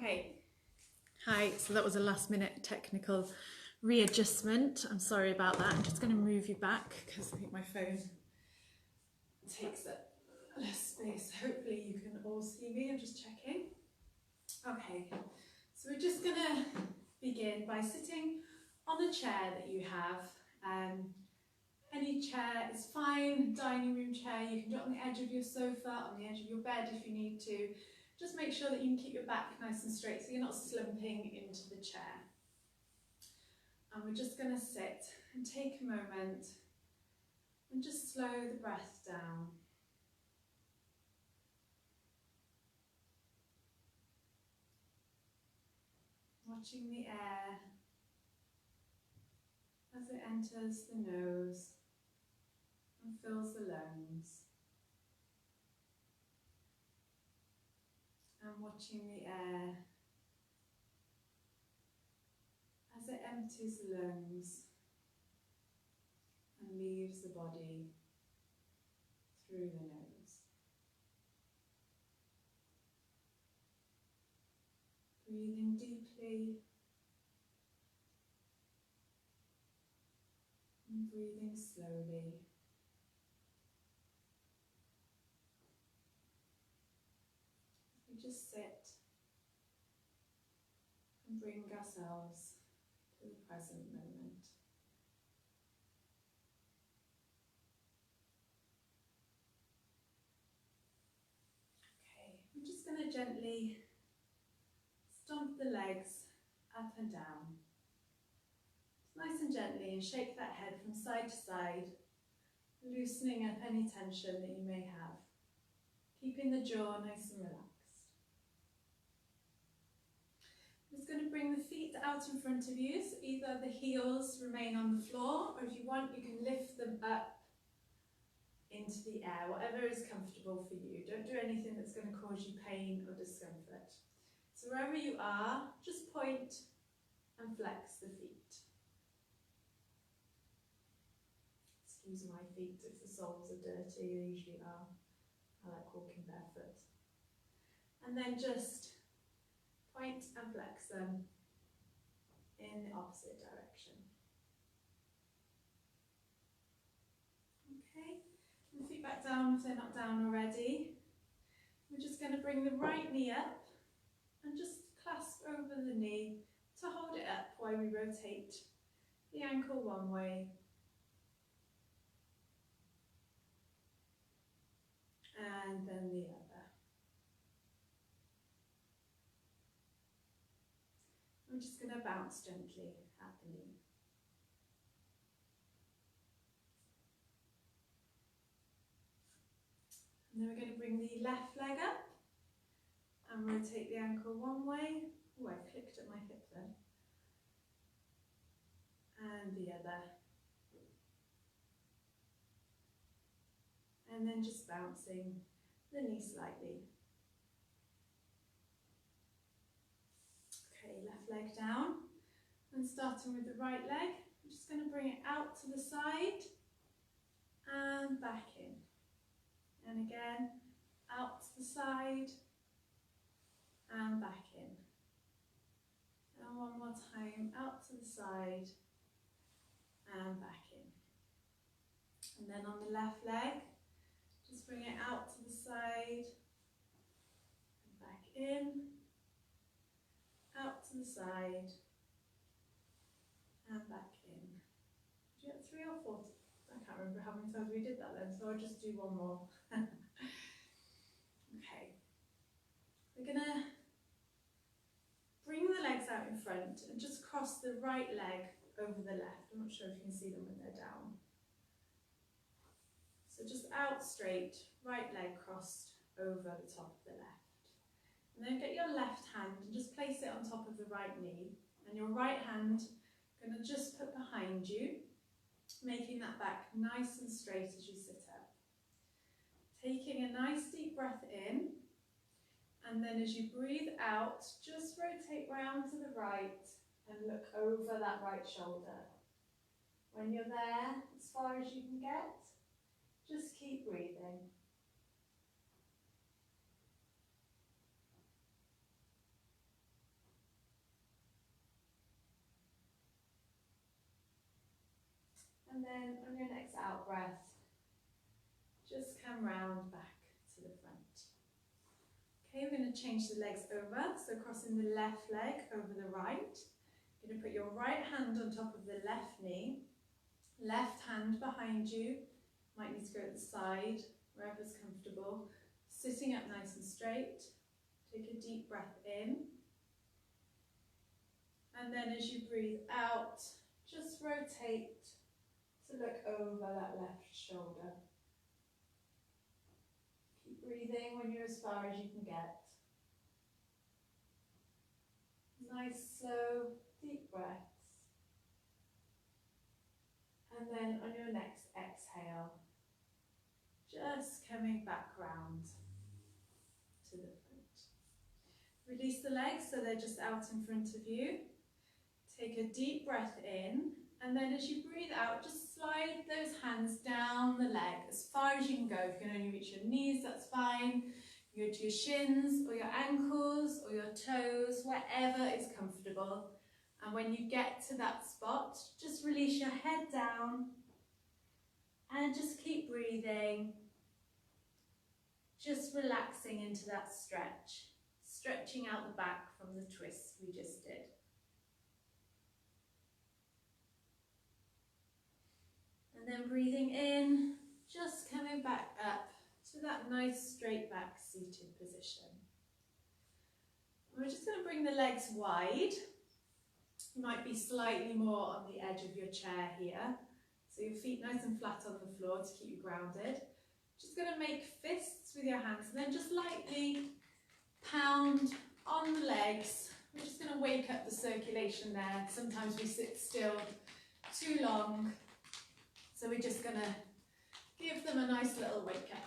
Okay. Hi, so that was a last minute technical readjustment. I'm sorry about that. I'm just going to move you back because I think my phone takes up less space. Hopefully you can all see me. I'm just checking. Okay, so we're just going to begin by sitting on a chair that you have. Any chair is fine, dining room chair. You can do it on the edge of your sofa, on the edge of your bed if you need to. Just make sure that you can keep your back nice and straight so you're not slumping into the chair. And we're just going to sit and take a moment and just slow the breath down. Watching the air as it enters the nose and fills the lungs. And watching the air as it empties the lungs and leaves the body through the nose. Breathing deeply and breathing slowly. We just sit and bring ourselves to the present moment. Okay, we're just going to gently stomp the legs up and down. Nice and gently, and shake that head from side to side, loosening up any tension that you may have, keeping the jaw nice and relaxed. I'm just going to bring the feet out in front of you, so either the heels remain on the floor, or if you want you can lift them up into the air, whatever is comfortable for you. Don't do anything that's going to cause you pain or discomfort. So wherever you are, just point and flex the feet. Excuse my feet if the soles are dirty, they usually are. I like walking barefoot. And then just point and flex them in the opposite direction. Okay, and the feet back down if they're not down already. We're just going to bring the right knee up and just clasp over the knee to hold it up while we rotate the ankle one way and then the other. I'm just going to bounce gently at the knee. And then we're going to bring the left leg up and rotate the ankle one way. Oh, I clicked at my hip then. And the other. And then just bouncing the knee slightly. Okay, left leg down. And starting with the right leg, I'm just going to bring it out to the side and back in. And again, out to the side and back in. And one more time, out to the side and back in. And then on the left leg, just bring it out to the side and back in, out to the side and back in. Did you get 3 or 4? I can't remember how many times we did that then, so I'll just do one more. Okay, we're going to bring the legs out in front and just cross the right leg over the left. I'm not sure if you can see them when they're down. So just out straight, right leg crossed over the top of the left. And then get your left hand and just place it on top of the right knee. And your right hand going to just put behind you, making that back nice and straight as you sit up. Taking a nice deep breath in, and then as you breathe out, just rotate round to the right and look over that right shoulder. When you're there, as far as you can get, just keep breathing. And then on your next out breath, just come round back to the front. Okay, we're going to change the legs over, so crossing the left leg over the right. You're going to put your right hand on top of the left knee, left hand behind you, might need to go at the side, wherever's comfortable. Sitting up nice and straight, take a deep breath in. And then as you breathe out, just rotate to look over that left shoulder. Keep breathing when you're as far as you can get. Nice, slow, deep breaths. And then on your next exhale, just coming back round to the front. Release the legs so they're just out in front of you. Take a deep breath in, and then as you breathe out, just slide those hands down the leg as far as you can go. If you can only reach your knees, that's fine. You go to your shins or your ankles or your toes, wherever is comfortable. And when you get to that spot, just release your head down and just keep breathing. Just relaxing into that stretch, stretching out the back from the twist we just did. And then breathing in, just coming back up to that nice straight back seated position. We're just going to bring the legs wide. You might be slightly more on the edge of your chair here. So your feet nice and flat on the floor to keep you grounded. Just going to make fists with your hands and then just lightly pound on the legs. We're just going to wake up the circulation there. Sometimes we sit still too long. So we're just going to give them a nice little wake up.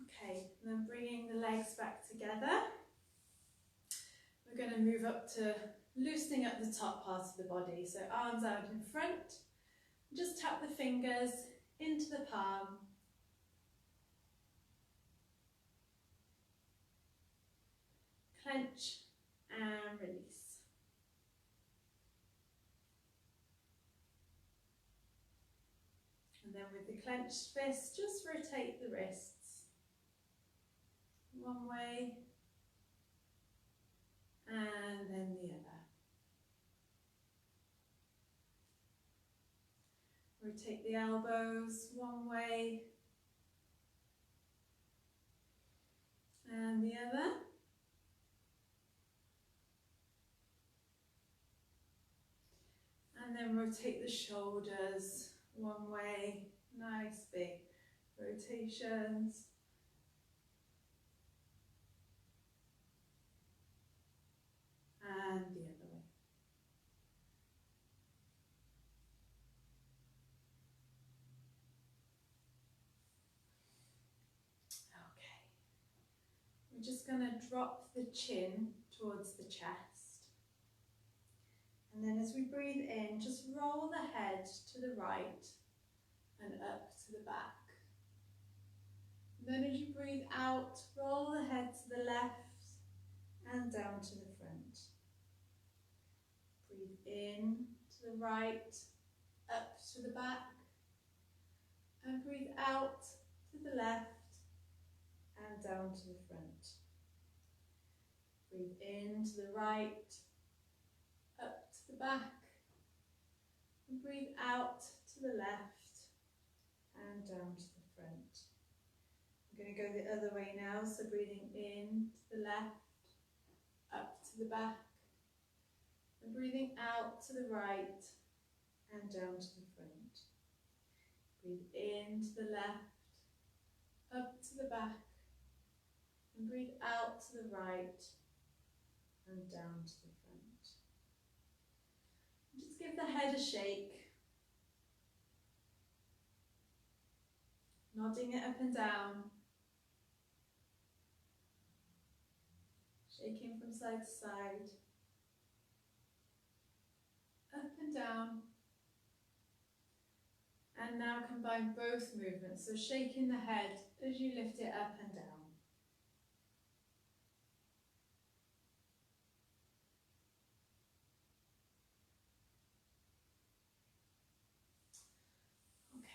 Okay, and then bringing the legs back together. We're going to move up to loosening up the top part of the body. So arms out in front. Just tap the fingers into the palm. Clench and release. And then with the clenched fist, just rotate the wrists. One way and then the other. Rotate the elbows one way and the other. And then rotate the shoulders one way. Nice big rotations. And the other way. Okay. We're just going to drop the chin towards the chest. And then as we breathe in, just roll the head to the right and up to the back. And then as you breathe out, roll the head to the left and down to the front. Breathe in to the right, up to the back. And breathe out to the left and down to the front. Breathe in to the right, up to the back. And breathe out to the left and down to the front. I'm going to go the other way now, so breathing in to the left, up to the back, and breathing out to the right and down to the front. Breathe in to the left, up to the back, and breathe out to the right and down to the front. Just give the head a shake, nodding it up and down, shaking from side to side, up and down, And now combine both movements, so shaking the head as you lift it up and down.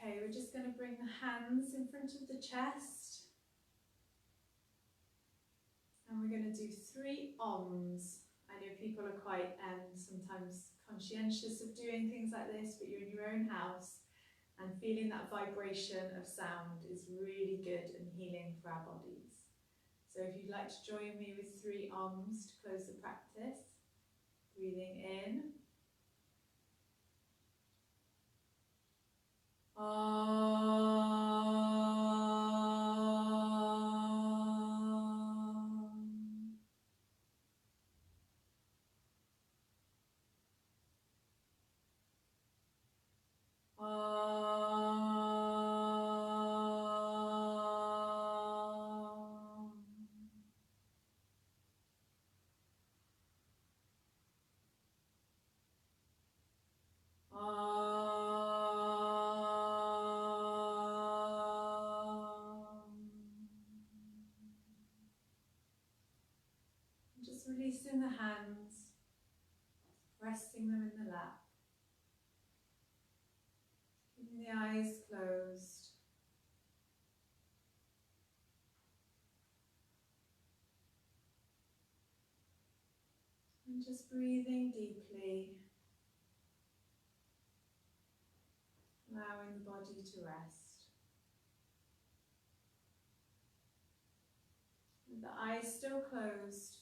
Okay, we're just going to bring the hands in front of the chest. And we're going to do 3 ohms. I know people are quite sometimes conscientious of doing things like this, but you're in your own house and feeling that vibration of sound is really good and healing for our bodies. So if you'd like to join me with 3 ohms to close the practice, breathing in. Just releasing the hands, resting them in the lap, keeping the eyes closed. And just breathing deeply, allowing the body to rest. With the eyes still closed,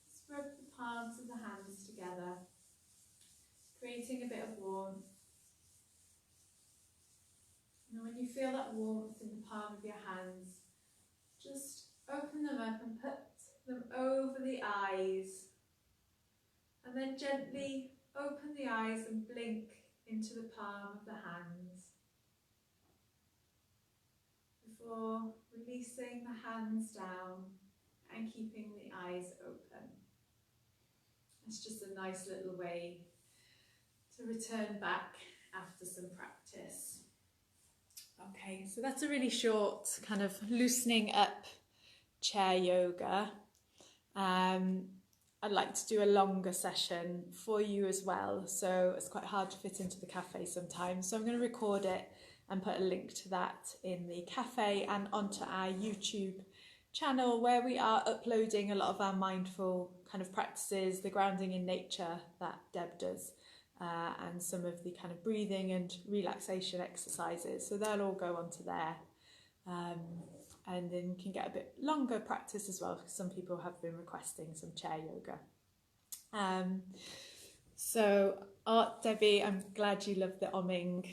spread the palms of the hands together, creating a bit of warmth. And when you feel that warmth in the palm of your hands, just open them up and put them over the eyes. And then gently open the eyes and blink into the palm of the hands before releasing the hands down and keeping the eyes open. It's just a nice little way to return back after some practice. Okay, so that's a really short kind of loosening up chair yoga. I'd like to do a longer session for you as well, so it's quite hard to fit into the cafe sometimes. So I'm going to record it and put a link to that in the cafe and onto our YouTube channel, where we are uploading a lot of our mindful kind of practices, the grounding in nature that Deb does, and some of the kind of breathing and relaxation exercises. So they'll all go onto there. And then you can get a bit longer practice as well, because some people have been requesting some chair yoga. So Debbie, I'm glad you love the omming.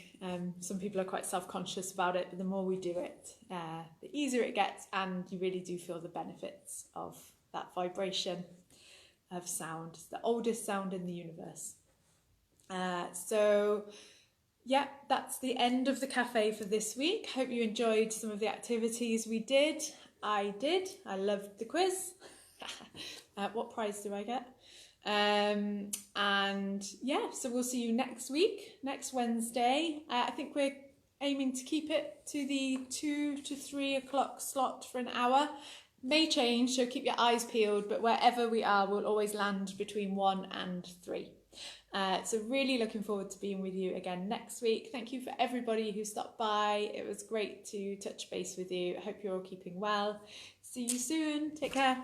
Some people are quite self-conscious about it, but the more we do it, the easier it gets, and you really do feel the benefits of that vibration of sound. It's the oldest sound in the universe. So yeah, that's the end of the cafe for this week. Hope you enjoyed some of the activities we did. I did. I loved the quiz. What prize do I get? And yeah, so we'll see you next week, next Wednesday. I think we're aiming to keep it to the 2 to 3 o'clock slot for an hour. May change, so keep your eyes peeled, but wherever we are, we'll always land between 1 and 3. So really looking forward to being with you again next week. Thank you for everybody who stopped by. It was great to touch base with you. I hope you're all keeping well. See you soon. Take care.